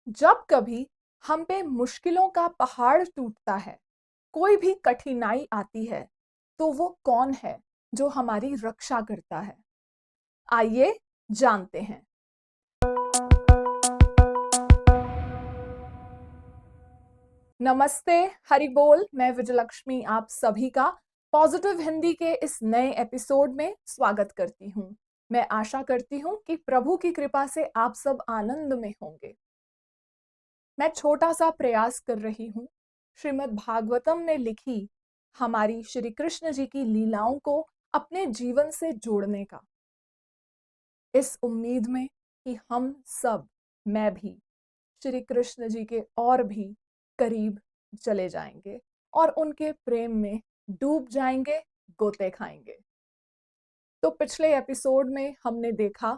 जब कभी हम पे मुश्किलों का पहाड़ टूटता है, कोई भी कठिनाई आती है, तो वो कौन है जो हमारी रक्षा करता है? आइए जानते हैं। नमस्ते, हरि बोल। मैं विजयलक्ष्मी आप सभी का पॉजिटिव हिंदी के इस नए एपिसोड में स्वागत करती हूँ। मैं आशा करती हूँ कि प्रभु की कृपा से आप सब आनंद में होंगे। मैं छोटा सा प्रयास कर रही हूँ श्रीमद् भागवतम में लिखी हमारी श्री कृष्ण जी की लीलाओं को अपने जीवन से जोड़ने का, इस उम्मीद में कि हम सब, मैं भी, श्री कृष्ण जी के और भी करीब चले जाएंगे और उनके प्रेम में डूब जाएंगे, गोते खाएंगे। तो पिछले एपिसोड में हमने देखा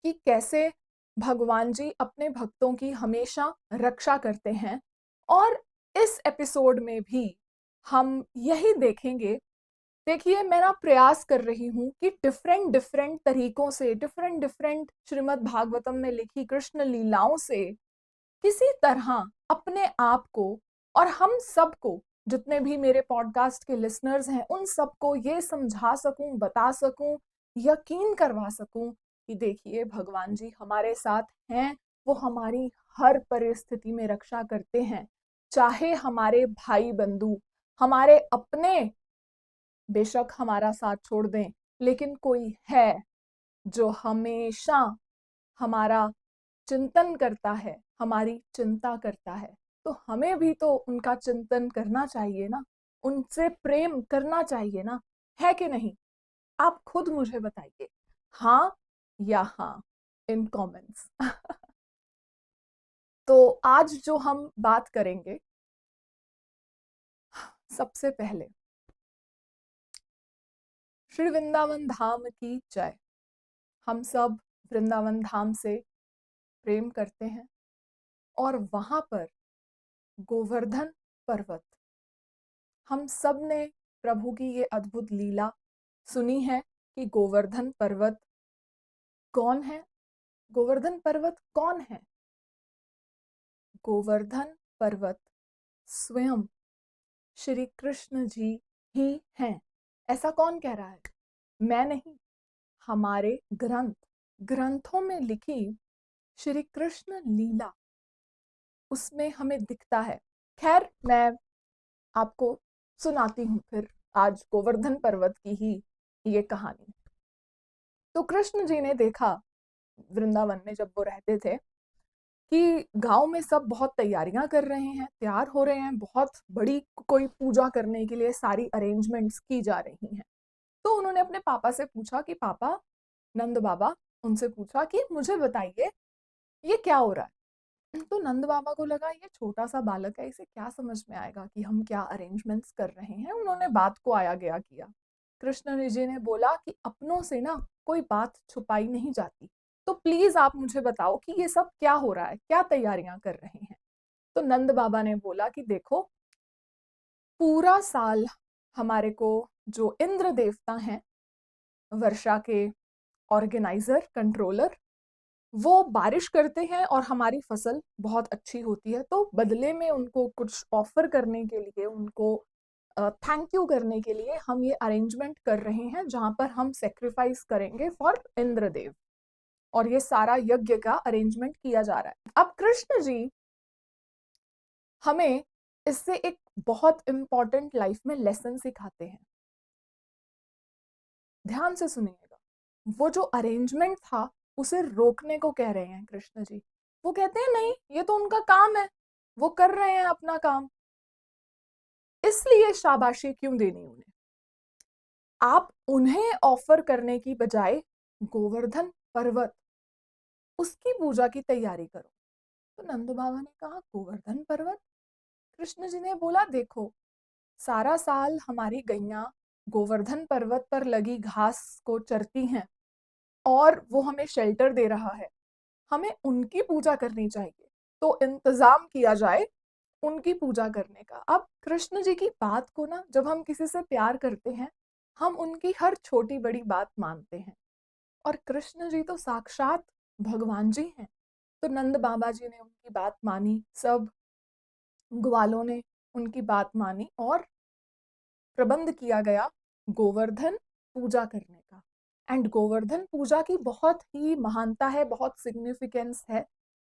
कि कैसे भगवान जी अपने भक्तों की हमेशा रक्षा करते हैं, और इस एपिसोड में भी हम यही देखेंगे। देखिए, मैं ना प्रयास कर रही हूँ कि डिफरेंट डिफरेंट तरीकों से, डिफरेंट डिफरेंट श्रीमद् भागवतम में लिखी कृष्ण लीलाओं से किसी तरह अपने आप को और हम सबको, जितने भी मेरे पॉडकास्ट के लिसनर्स हैं, उन सबको ये समझा सकूं, बता सकूं, यकीन करवा सकूं कि देखिए भगवान जी हमारे साथ हैं। वो हमारी हर परिस्थिति में रक्षा करते हैं। चाहे हमारे भाई बंधु, हमारे अपने बेशक हमारा साथ छोड़ दें, लेकिन कोई है जो हमेशा हमारा चिंतन करता है, हमारी चिंता करता है। तो हमें भी तो उनका चिंतन करना चाहिए ना, उनसे प्रेम करना चाहिए ना, है कि नहीं? आप खुद मुझे बताइए, हाँ या हाँ, इन कमेंट्स। तो आज जो हम बात करेंगे, सबसे पहले श्री वृंदावन धाम की जय। हम सब वृंदावन धाम से प्रेम करते हैं, और वहां पर गोवर्धन पर्वत, हम सब ने प्रभु की ये अद्भुत लीला सुनी है कि गोवर्धन पर्वत कौन है। गोवर्धन पर्वत कौन है? गोवर्धन पर्वत स्वयं श्री कृष्ण जी ही हैं। ऐसा कौन कह रहा है? मैं नहीं, हमारे ग्रंथों में लिखी श्री कृष्ण लीला, उसमें हमें दिखता है। खैर, मैं आपको सुनाती हूँ फिर आज गोवर्धन पर्वत की ही ये कहानी। तो कृष्ण जी ने देखा वृंदावन में, जब वो रहते थे, कि गांव में सब बहुत तैयारियां कर रहे हैं, तैयार हो रहे हैं, बहुत बड़ी कोई पूजा करने के लिए सारी अरेंजमेंट्स की जा रही हैं। तो उन्होंने अपने पापा से पूछा कि पापा, नंद बाबा, उनसे पूछा कि मुझे बताइए ये क्या हो रहा है। तो नंद बाबा को लगा ये छोटा सा बालक है, इसे क्या समझ में आएगा कि हम क्या अरेंजमेंट्स कर रहे हैं। उन्होंने बात को आया गया किया। कृष्ण जी ने बोला कि अपनों से ना कोई बात छुपाई नहीं जाती, तो प्लीज आप मुझे बताओ कि ये सब क्या हो रहा है, क्या तैयारियां कर रहे हैं। तो नंद बाबा ने बोला कि देखो, पूरा साल हमारे को जो इंद्र देवता हैं, वर्षा के ऑर्गेनाइजर, कंट्रोलर, वो बारिश करते हैं और हमारी फसल बहुत अच्छी होती है। तो बदले में उनको कुछ ऑफर करने के लिए, उनको थैंक यू करने के लिए हम ये अरेंजमेंट कर रहे हैं, जहां पर हम सेक्रीफाइस करेंगे फॉर इंद्रदेव, और ये सारा यज्ञ का अरेंजमेंट किया जा रहा है। अब कृष्ण जी हमें इससे एक बहुत इंपॉर्टेंट लाइफ में लेसन सिखाते हैं। ध्यान से सुनिएगा। वो जो अरेंजमेंट था, उसे रोकने को कह रहे हैं कृष्ण जी। वो कहते हैं नहीं, ये तो उनका काम है, वो कर रहे हैं अपना काम, इसलिए शाबाशी क्यों देनी उन्हें। आप उन्हें ऑफर करने की बजाय गोवर्धन पर्वत, उसकी पूजा की तैयारी करो। तो नंद बाबा ने कहा गोवर्धन पर्वत? कृष्ण जी ने बोला देखो, सारा साल हमारी गैया गोवर्धन पर्वत पर लगी घास को चरती हैं, और वो हमें शेल्टर दे रहा है, हमें उनकी पूजा करनी चाहिए। तो इंतजाम किया जाए उनकी पूजा करने का। अब कृष्ण जी की बात को ना, जब हम किसी से प्यार करते हैं, हम उनकी हर छोटी बड़ी बात मानते हैं। और कृष्ण जी तो साक्षात भगवान जी हैं। तो नंद बाबा जी ने उनकी बात मानी, सब ग्वालों ने उनकी बात मानी और प्रबंध किया गया गोवर्धन पूजा करने का। एंड गोवर्धन पूजा की बहुत ही महानता है, बहुत सिग्निफिकेंस है।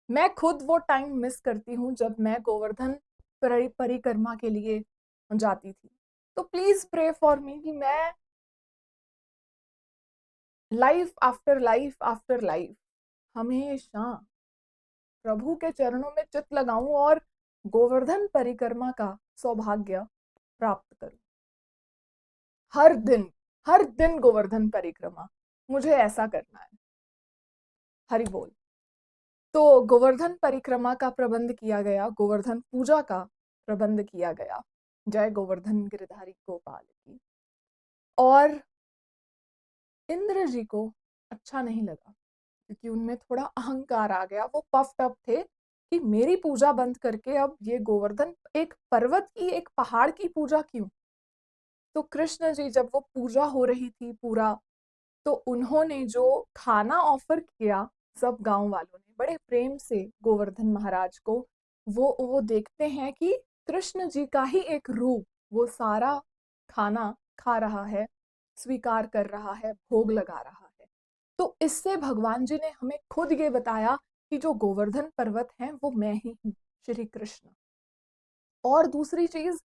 मैं खुद वो टाइम मिस करती हूँ जब मैं गोवर्धन परिक्रमा के लिए जाती थी। तो प्लीज प्रे फॉर मी कि मैं life after life after life हमेशा प्रभु के चरणों में चित लगाऊं और गोवर्धन परिक्रमा का सौभाग्य प्राप्त करूं। हर दिन गोवर्धन परिक्रमा, मुझे ऐसा करना है। हरि बोल। तो गोवर्धन परिक्रमा का प्रबंध किया गया, गोवर्धन पूजा का प्रबंध किया गया। जय गोवर्धन गिरधारी गोपाल की। और इंद्र जी को अच्छा नहीं लगा क्योंकि उनमें थोड़ा अहंकार आ गया। वो पफ्ड अप थे कि मेरी पूजा बंद करके अब ये गोवर्धन, एक पर्वत की, एक पहाड़ की पूजा क्यों। तो कृष्ण जी जब वो पूजा हो रही थी पूरा, तो उन्होंने जो खाना ऑफर किया सब गांव वालों ने बड़े प्रेम से गोवर्धन महाराज को, वो देखते हैं कि कृष्ण जी का ही एक रूप वो सारा खाना खा रहा है, स्वीकार कर रहा है, भोग लगा रहा है। तो इससे भगवान जी ने हमें खुद ये बताया कि जो गोवर्धन पर्वत है वो मैं ही हूँ, श्री कृष्ण। और दूसरी चीज,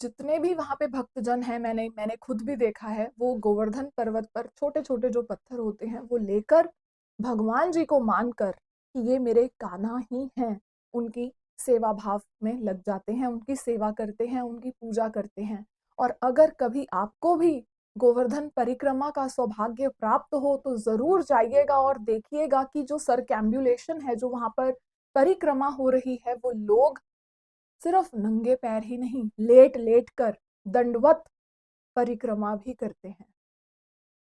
जितने भी वहां पे भक्तजन हैं, मैंने खुद भी देखा है, वो गोवर्धन पर्वत पर छोटे छोटे जो पत्थर होते हैं वो लेकर भगवान जी को मानकर कि ये मेरे कान्हा ही हैं, उनकी सेवा भाव में लग जाते हैं, उनकी सेवा करते हैं, उनकी पूजा करते हैं। और अगर कभी आपको भी गोवर्धन परिक्रमा का सौभाग्य प्राप्त हो तो जरूर जाइएगा और देखिएगा कि जो सर्कैम्बुलेशन है, जो वहां पर परिक्रमा हो रही है, वो लोग सिर्फ नंगे पैर ही नहीं, लेट लेट कर दंडवत परिक्रमा भी करते हैं।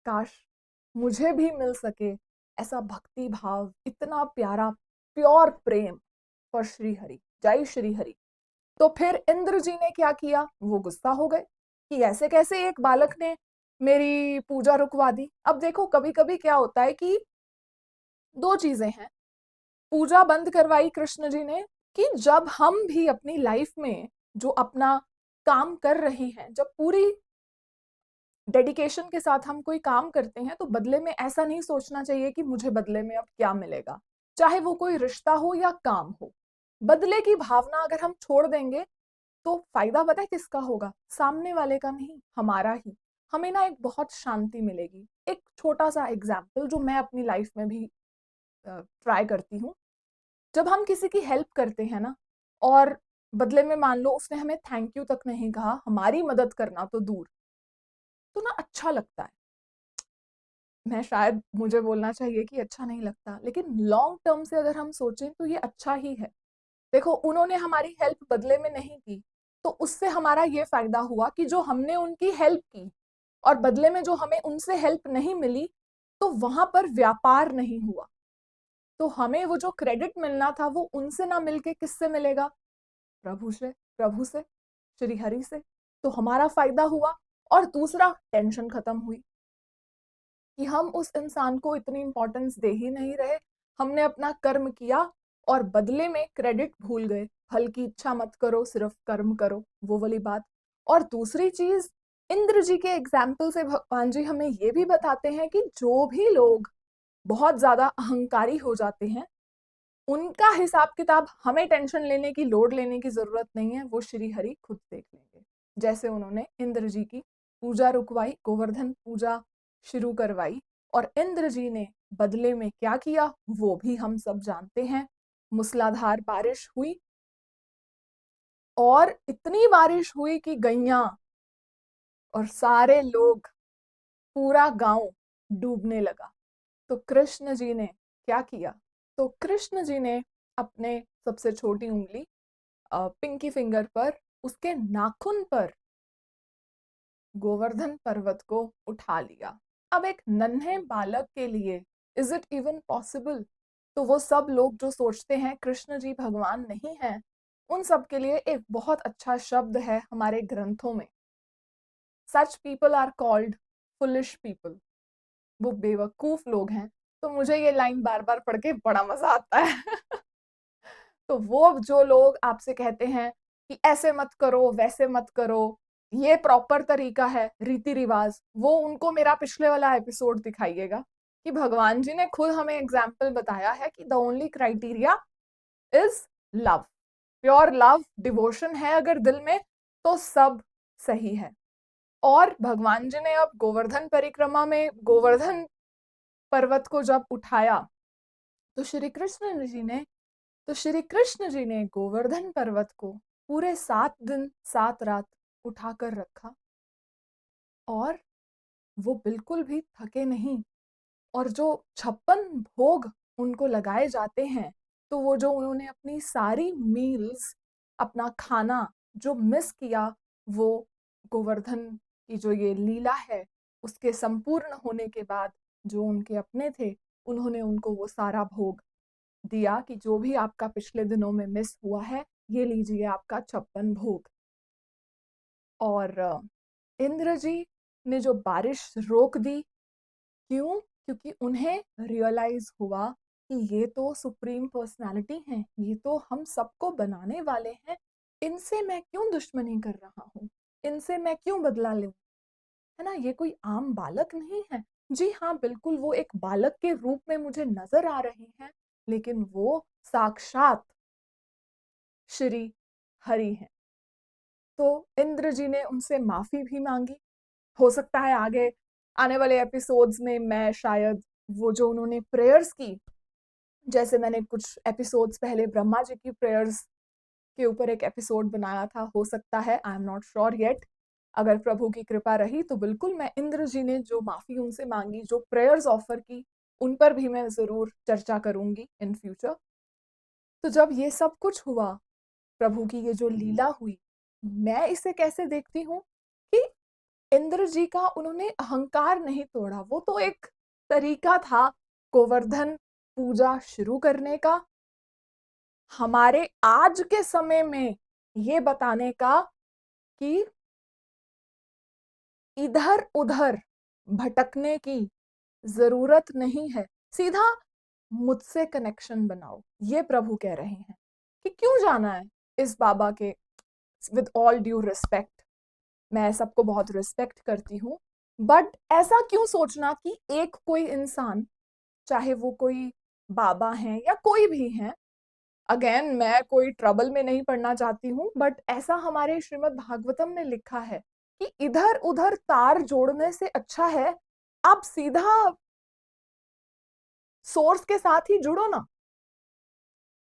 काश मुझे भी मिल सके ऐसा भक्ति भाव, इतना प्यारा pure Prem for Shri Hari. जय श्री हरि। तो फिर इंद्र जी ने क्या किया, वो गुस्सा हो गए कि ऐसे कैसे एक बालक ने मेरी पूजा रुकवा दी। अब देखो कभी कभी क्या होता है कि दो चीजें हैं। पूजा बंद करवाई कृष्ण जी ने कि जब हम भी अपनी लाइफ में जो अपना काम कर रही हैं, जब पूरी डेडिकेशन के साथ हम कोई काम करते हैं, तो बदले में ऐसा नहीं सोचना चाहिए कि मुझे बदले में अब क्या मिलेगा। चाहे वो कोई रिश्ता हो या काम हो, बदले की भावना अगर हम छोड़ देंगे तो फायदा पता है किसका होगा, सामने वाले का नहीं, हमारा ही। हमें ना एक बहुत शांति मिलेगी। एक छोटा सा एग्जाम्पल जो मैं अपनी लाइफ में भी ट्राई करती हूँ। जब हम किसी की हेल्प करते हैं ना, और बदले में मान लो उसने हमें थैंक यू तक नहीं कहा, हमारी मदद करना तो दूर, तो ना अच्छा लगता है। मैं शायद, मुझे बोलना चाहिए कि अच्छा नहीं लगता, लेकिन लॉन्ग टर्म से अगर हम सोचें तो ये अच्छा ही है। देखो उन्होंने हमारी हेल्प बदले में नहीं की, तो उससे हमारा ये फायदा हुआ कि जो हमने उनकी हेल्प की और बदले में जो हमें उनसे हेल्प नहीं मिली, तो वहां पर व्यापार नहीं हुआ। तो हमें वो जो क्रेडिट मिलना था वो उनसे ना मिलके किससे मिलेगा, प्रभु से, प्रभु से, श्री हरि से। तो हमारा फायदा हुआ। और दूसरा, टेंशन खत्म हुई कि हम उस इंसान को इतनी इंपॉर्टेंस दे ही नहीं रहे, हमने अपना कर्म किया और बदले में क्रेडिट भूल गए। फल की इच्छा मत करो, सिर्फ कर्म करो, वो वाली बात। और दूसरी चीज, इंद्र जी के एग्जाम्पल से भगवान जी हमें ये भी बताते हैं कि जो भी लोग बहुत ज्यादा अहंकारी हो जाते हैं, उनका हिसाब किताब हमें टेंशन लेने की, लोड लेने की जरूरत नहीं है, वो श्री हरि खुद देख लेंगे। जैसे उन्होंने इंद्र जी की पूजा रुकवाई, गोवर्धन पूजा शुरू करवाई, और इंद्र जी ने बदले में क्या किया वो भी हम सब जानते हैं। मूसलाधार बारिश हुई, और इतनी बारिश हुई कि गैया और सारे लोग, पूरा गांव डूबने लगा। तो कृष्ण जी ने क्या किया, तो कृष्ण जी ने अपने सबसे छोटी उंगली, पिंकी फिंगर पर, उसके नाखून पर गोवर्धन पर्वत को उठा लिया। अब एक नन्हे बालक के लिए इज इट इवन पॉसिबल। तो वो सब लोग जो सोचते हैं कृष्ण जी भगवान नहीं है, उन सब के लिए एक बहुत अच्छा शब्द है हमारे ग्रंथों में, such people are called foolish people. वो बेवकूफ लोग हैं तो मुझे ये लाइन बार बार पढ़ के बड़ा मजा आता है। तो वो जो लोग आपसे कहते हैं कि ऐसे मत करो, वैसे मत करो, ये प्रॉपर तरीका है, रीति रिवाज, वो उनको मेरा पिछले वाला एपिसोड दिखाइएगा कि भगवान जी ने खुद हमें एग्जाम्पल बताया है कि the only criteria is love. Pure love, devotion है अगर दिल में, तो सब सही है। और भगवान जी ने अब गोवर्धन परिक्रमा में गोवर्धन पर्वत को जब उठाया, तो श्री कृष्ण जी ने गोवर्धन पर्वत को पूरे 7 दिन 7 रात उठाकर रखा, और वो बिल्कुल भी थके नहीं। और जो 56 भोग उनको लगाए जाते हैं, तो वो जो उन्होंने अपनी सारी मील्स, अपना खाना जो मिस किया, वो गोवर्धन की जो ये लीला है उसके संपूर्ण होने के बाद जो उनके अपने थे, उन्होंने उनको वो सारा भोग दिया कि जो भी आपका पिछले दिनों में मिस हुआ है, ये लीजिए आपका 56 भोग। और इंद्र जी ने जो बारिश रोक दी, क्यों? क्योंकि उन्हें रियलाइज हुआ कि ये तो सुप्रीम पर्सनालिटी हैं, ये तो हम सबको बनाने वाले हैं, इनसे मैं क्यों दुश्मनी कर रहा हूँ, इनसे मैं क्यों बदला लूं, है ना? ये कोई आम बालक नहीं है। जी हाँ, बिल्कुल वो एक बालक के रूप में मुझे नजर आ रहे हैं, लेकिन वो साक्षात श्री हरि हैं। तो इंद्र जी ने उनसे माफी भी मांगी। हो सकता है आगे आने वाले एपिसोड्स में मैं शायद वो जो उन्होंने प्रेयर्स की, जैसे मैंने कुछ एपिसोड्स पहले ब्रह्मा जी की प्रेयर्स के ऊपर एक एपिसोड बनाया था, हो सकता है, I am not sure yet, अगर प्रभु की कृपा रही तो बिल्कुल मैं इंद्र जी ने जो माफी उनसे मांगी, जो प्रेयर्स ऑफर की, उन पर भी मैं जरूर चर्चा करूंगी इन फ्यूचर। तो जब ये सब कुछ हुआ, प्रभु की ये जो लीला हुई, मैं इसे कैसे देखती हूँ कि इंद्र जी का उन्होंने अहंकार नहीं तोड़ा, वो तो एक तरीका था गोवर्धन पूजा शुरू करने का, हमारे आज के समय में ये बताने का कि इधर उधर भटकने की जरूरत नहीं है, सीधा मुझसे कनेक्शन बनाओ, ये प्रभु कह रहे हैं कि क्यों जाना है इस बाबा के। विद ऑल ड्यू रिस्पेक्ट, मैं सबको बहुत रिस्पेक्ट करती हूँ, बट ऐसा क्यों सोचना कि एक कोई इंसान, चाहे वो कोई बाबा है या कोई भी है, अगेन मैं कोई ट्रबल में नहीं पड़ना चाहती हूँ, बट ऐसा हमारे श्रीमद् भागवतम में लिखा है कि इधर उधर तार जोड़ने से अच्छा है आप सीधा सोर्स के साथ ही जुड़ो ना,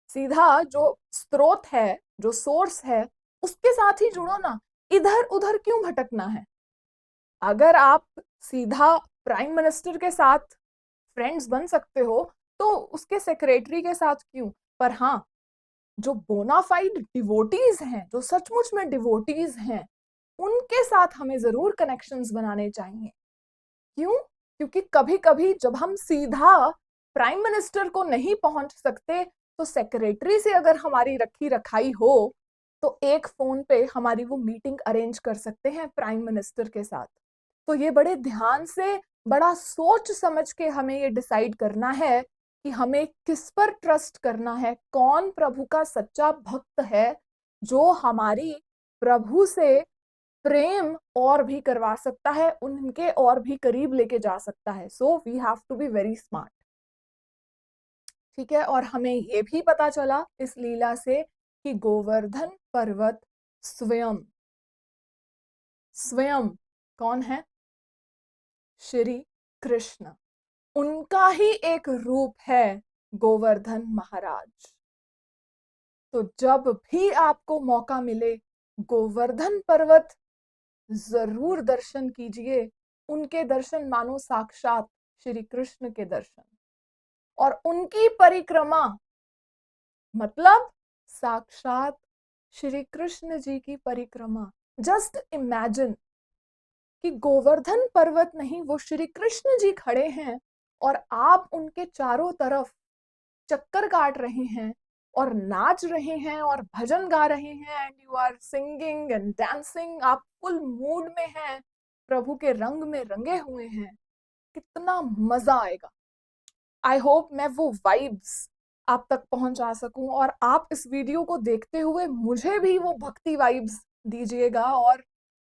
सीधा जो स्रोत है, जो सोर्स है, उसके साथ ही जुड़ो ना, इधर उधर क्यों भटकना है? अगर आप सीधा प्राइम मिनिस्टर के साथ फ्रेंड्स बन सकते हो, तो उसके सेक्रेटरी के साथ क्यों? पर हाँ, जो बोनाफाइड डिवोटीज हैं, जो सचमुच में डिवोटीज हैं, उनके साथ हमें जरूर कनेक्शंस बनाने चाहिए। क्यों? क्योंकि कभी कभी जब हम सीधा प्राइम मिनिस्टर को नहीं पहुंच सकते, तो सेक्रेटरी से अगर हमारी रखी रखाई हो, तो एक फोन पे हमारी वो मीटिंग अरेंज कर सकते हैं प्राइम मिनिस्टर के साथ। तो ये बड़े ध्यान से, बड़ा सोच समझ के हमें ये डिसाइड करना है कि हमें किस पर ट्रस्ट करना है, कौन प्रभु का सच्चा भक्त है जो हमारी प्रभु से प्रेम और भी करवा सकता है, उनके और भी करीब लेके जा सकता है। So we have to be very smart. ठीक है, और हमें ये भी पता चला इस लीला से कि गोवर्धन पर्वत स्वयं स्वयं कौन है? श्री कृष्ण, उनका ही एक रूप है गोवर्धन महाराज। तो जब भी आपको मौका मिले, गोवर्धन पर्वत जरूर दर्शन कीजिए। उनके दर्शन मानो साक्षात श्री कृष्ण के दर्शन, और उनकी परिक्रमा मतलब साक्षात श्री कृष्ण जी की परिक्रमा। जस्ट इमेजिन कि गोवर्धन पर्वत नहीं, वो श्री कृष्ण जी खड़े हैं और आप उनके चारों तरफ चक्कर काट रहे हैं और नाच रहे हैं और भजन गा रहे हैं, and you are singing and dancing, आप फुल मूड में हैं, प्रभु के रंग में रंगे हुए हैं, कितना मजा आएगा। आई होप मैं वो वाइब्स आप तक पहुंचा सकूं और आप इस वीडियो को देखते हुए मुझे भी वो भक्ति वाइब्स दीजिएगा। और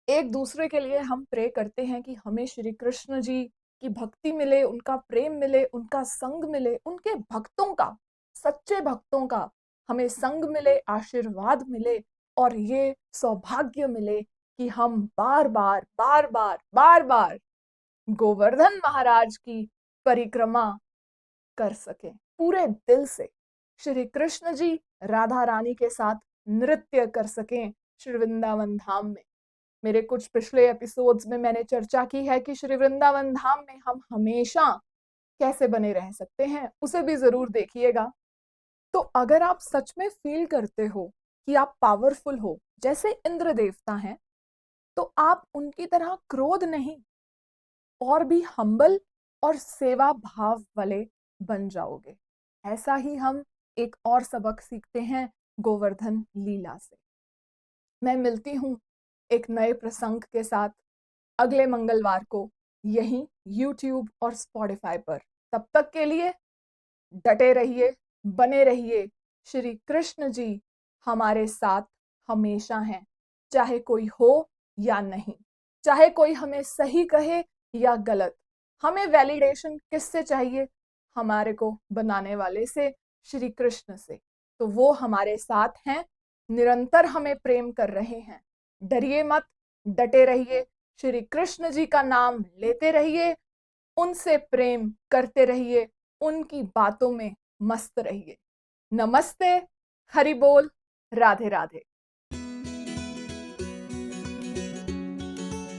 एक दूसरे के लिए हम प्रे करते हैं कि हमें श्री कृष्ण जी की भक्ति मिले, उनका प्रेम मिले, उनका संग मिले, उनके भक्तों का, सच्चे भक्तों का हमें संग मिले, आशीर्वाद मिले और ये सौभाग्य मिले कि हम बार बार बार बार बार बार गोवर्धन महाराज की परिक्रमा कर सकें पूरे दिल से। श्री कृष्ण जी राधा रानी के साथ नृत्य कर सकें श्री वृंदावन धाम में। मेरे कुछ पिछले एपिसोड्स में मैंने चर्चा की है कि श्री वृंदावन धाम में हम हमेशा कैसे बने रह सकते हैं, उसे भी जरूर देखिएगा। तो अगर आप सच में फील करते हो कि आप पावरफुल हो जैसे इंद्र देवता हैं, तो आप उनकी तरह क्रोध नहीं और भी हम्बल और सेवा भाव वाले बन जाओगे। ऐसा ही हम एक और सबक सीखते हैं गोवर्धन लीला से। मैं मिलती हूँ एक नए प्रसंग के साथ अगले मंगलवार को यहीं YouTube और Spotify पर। तब तक के लिए डटे रहिए, बने रहिए। श्री कृष्ण जी हमारे साथ हमेशा हैं, चाहे कोई हो या नहीं, चाहे कोई हमें सही कहे या गलत। हमें वैलिडेशन किससे चाहिए? हमारे को बनाने वाले से, श्री कृष्ण से। तो वो हमारे साथ हैं, निरंतर हमें प्रेम कर रहे हैं। डरिए मत, डटे रहिए, श्री कृष्ण जी का नाम लेते रहिए, उनसे प्रेम करते रहिए, उनकी बातों में मस्त रहिए। नमस्ते, हरि बोल, राधे राधे।